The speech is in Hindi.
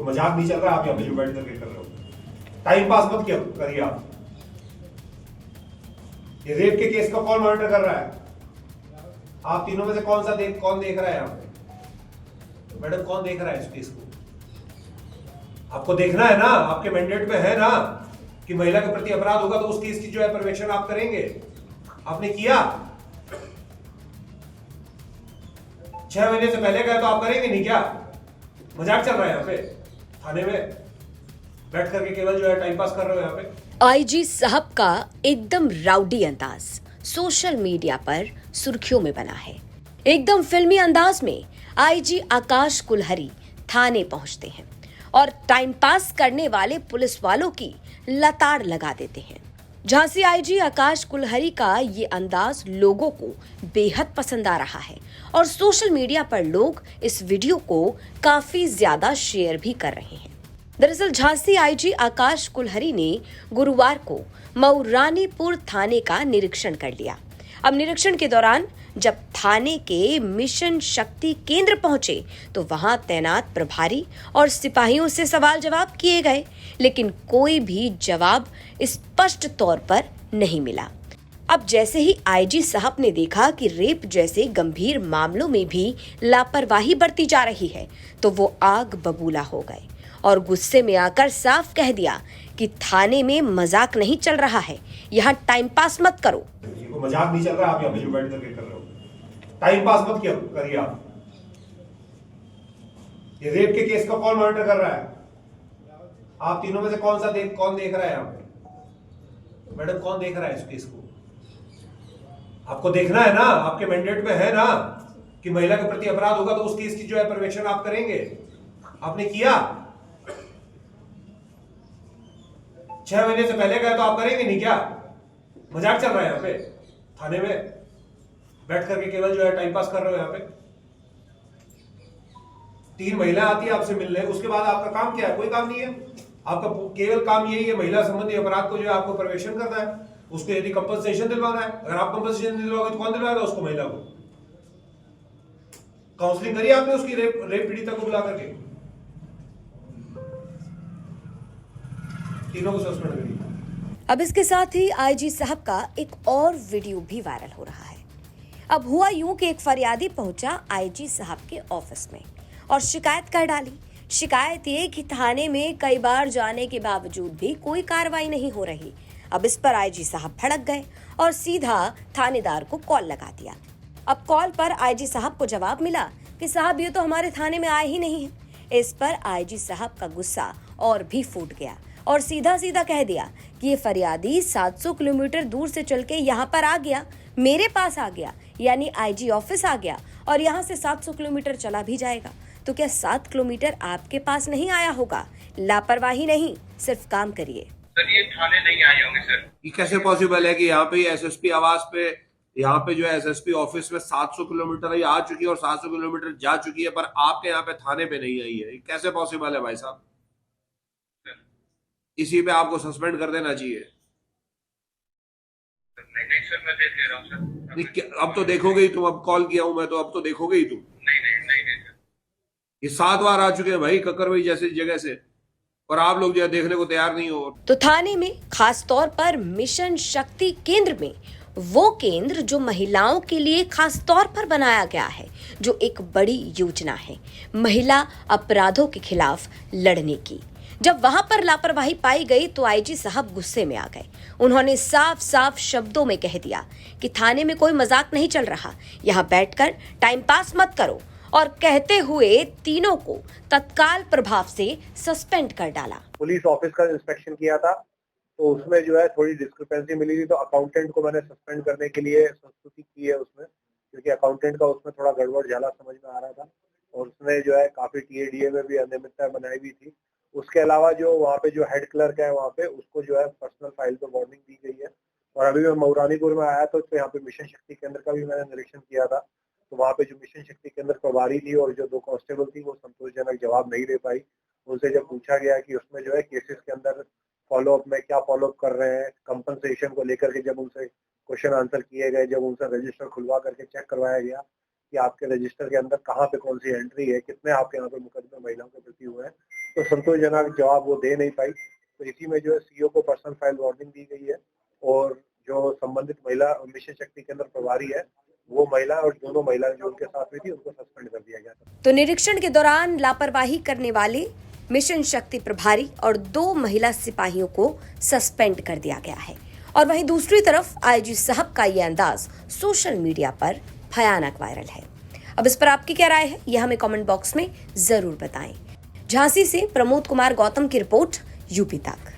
मजाक नहीं चल रहा, आप यहाँ पे जो बैठ करके कर रहे हो, टाइम पास मत करिए आप। ये रेप के केस का कौन मॉनिटर कर रहा है? आप तीनों में से कौन देख रहा है यहाँ पे? मैडम कौन देख रहा है इस केस को? आपको देखना है ना, आपके मैंडेट में है ना कि महिला के प्रति अपराध होगा तो उस केस की जो है पर्यवेक्षण आप करेंगे। आपने किया? 6 महीने से पहले गए तो आप करेंगे नहीं क्या? मजाक चल रहा है यहाँ पे थाने में बैठ करके केवल जो है टाइम पास कर रहे हो यहाँ पे। आईजी साहब का एकदम राउडी अंदाज सोशल मीडिया पर सुर्खियों में बना है। एकदम फिल्मी अंदाज में आईजी आकाश कुलहरी थाने पहुंचते हैं और टाइम पास करने वाले पुलिस वालों की लताड़ लगा देते हैं। झांसी आईजी आकाश कुलहरी का ये अंदाज लोगों को बेहद पसंद आ रहा है और सोशल मीडिया पर लोग इस वीडियो को काफी ज्यादा शेयर भी कर रहे हैं। दरअसल झांसी आईजी आकाश कुलहरी ने गुरुवार को मऊरानीपुर थाने का निरीक्षण कर लिया। अब निरीक्षण के दौरान जब थाने के मिशन शक्ति केंद्र पहुंचे तो वहां तैनात प्रभारी और सिपाहियों से सवाल जवाब किए गए, लेकिन कोई भी जवाब स्पष्ट तौर पर नहीं मिला। अब जैसे ही आईजी साहब ने देखा कि रेप जैसे गंभीर मामलों में भी लापरवाही बरती जा रही है तो वो आग बबूला हो गए और गुस्से में आकर साफ कह दिया कि थाने में मजाक नहीं चल रहा है, यहाँ टाइम पास मत करो। मजाक नहीं चल रहा, आप यहाँ पे जो बैठ करके कर रहे हो, टाइम पास मत करिए आप। ये रेप के केस का कौन मॉनिटर कर रहा है? आप तीनों में से कौन देख रहा है यहाँ पे? मैडम कौन देख रहा है इस केस को? आपको देखना है ना, आपके मैंडेट में है ना कि महिला के प्रति अपराध होगा तो उस केस की जो है पर्यवेक्षण आप करेंगे। आपने किया? 6 महीने से पहले गए तो आप करेंगे नहीं क्या? मजाक चल रहा है यहाँ पे थाने में बैठ करके केवल जो है टाइम पास कर रहे हो यहाँ पे। 3 महिलाएं आती है आपसे मिलने, उसके बाद आपका काम क्या है? कोई काम नहीं है आपका, केवल काम यही है महिला संबंधी अपराध को जो है आपको पर्यवेक्षण करना है, उसको यदि कंपनसेशन दिलवाना है। अगर आप कंपनसेशन दिलवाओगे तो कौन दिलवाएगा उसको? महिला को। काउंसलिंग करिए आपने उसकी रेप पीड़िता को बुला करके, तीनों को सस्पेंड करिए। अब इसके साथ ही आईजी साहब का एक और वीडियो भी वायरल हो रहा है। अब हुआ यूं कि एक फरियादी पहुंचा आईजी साहब के ऑफिस में और शिकायत कर डाली। शिकायत ये कि थाने में कई बार जाने के बावजूद भी कोई कार्रवाई नहीं हो रही। अब इस पर आईजी साहब भड़क गए और सीधा थानेदार को कॉल लगा दिया। अब कॉल पर आईजी साहब को जवाब मिला कि साहब ये तो हमारे थाने में आए ही नहीं है। इस पर आईजी साहब का गुस्सा और भी फूट गया और सीधा सीधा कह दिया कि ये फरियादी 700 किलोमीटर दूर से चल के यहाँ पर आ गया, मेरे पास आ गया, यानी आईजी ऑफिस आ गया और यहाँ से 700 किलोमीटर चला भी जाएगा। तो क्या 7 किलोमीटर आपके पास नहीं आया होगा? लापरवाही नहीं, सिर्फ काम करिए। सर ये थाने नहीं आए होंगे सर। ये कैसे पॉसिबल है कि यहाँ पे एसएसपी आवास पे, यहाँ पे जो है एसएसपी ऑफिस में 700 किलोमीटर ये आ चुकी है और 700 किलोमीटर जा चुकी है, पर आपके यहाँ पे थाने पे नहीं आई है? ये कैसे पॉसिबल है भाई साहब? इसी पे आपको सस्पेंड कर देना चाहिए। नहीं सर, मैं देख ले रहा हूँ सर। अब तो देखोगे ही तुम, अब कॉल किया हूं मैं तो अब तो देखोगे ही तुम। नहीं सर, ये 7 बार आ चुके हैं भाई कक्करवई जैसी जगह से और आप लोग जो है देखने को तैयार नहीं हो। तो थाने में खास तौर पर मिशन शक्ति केंद्र में, वो केंद्र जो महिलाओं के लिए खास तौर पर बनाया गया है, जो एक बड़ी योजना है महिला अपराधों के खिलाफ लड़ने की। जब वहां पर लापरवाही पाई गई तो आईजी साहब गुस्से में आ गए। उन्होंने साफ साफ शब्दों में कह दिया कि थाने में कोई मजाक नहीं चल रहा, यहाँ बैठकर टाइम पास मत करो, और कहते हुए तीनों को तत्काल प्रभाव से सस्पेंड कर डाला। पुलिस ऑफिस का इंस्पेक्शन किया था तो उसमें जो है थोड़ी डिस्क्रिपेंसी मिली थी, तो अकाउंटेंट को मैंने सस्पेंड करने के लिए संस्तुति की है उसमें, क्योंकि अकाउंटेंट का उसमें थोड़ा गड़बड़ झाला समझ में आ रहा था और उसने जो है काफी टीएडीए में भी अनियमितता बनाई हुई थी। उसके अलावा जो वहाँ पे जो हेड क्लर्क है वहाँ पे, उसको जो है पर्सनल फाइल पे वार्निंग दी गई है। और अभी मैं मऊरानीपुर में आया तो यहाँ पे मिशन शक्ति केंद्र का भी मैंने निरीक्षण किया था, तो वहाँ पे जो मिशन शक्ति केंद्र प्रभारी थी और जो 2 कांस्टेबल थी वो संतोषजनक जवाब नहीं दे पाई। उनसे जब पूछा गया कि उसमें जो है केसेस के अंदर फॉलोअप में क्या फॉलोअप कर रहे हैं, कंपनसेशन को लेकर के जब उनसे क्वेश्चन आंसर किए गए, जब उनसे रजिस्टर खुलवा करके चेक करवाया गया कि आपके रजिस्टर के अंदर कहाँ पे कौन सी एंट्री है, कितने आपके यहाँ पे मुकदमे महिलाओं के प्रति हुए हैं, तो संतोषजनक जवाब वो दे नहीं पाई। तो इसी में जो है सीईओ को पर्सनल फाइल वार्निंग दी गई है और जो संबंधित महिला मिशन शक्ति केंद्र प्रभारी है वो महिला और दोनों महिला जो उनके साथ हुई थी उनको सस्पेंड कर दिया गया था। तो निरीक्षण के दौरान लापरवाही करने वाले मिशन शक्ति प्रभारी और 2 महिला सिपाहियों को सस्पेंड कर दिया गया है। और वहीं दूसरी तरफ आईजी साहब का ये अंदाज सोशल मीडिया पर भयानक वायरल है। अब इस पर आपकी क्या राय है, यह हमें कमेंट बॉक्स में जरूर बताएं। झांसी से प्रमोद कुमार गौतम की रिपोर्ट, यूपी तक।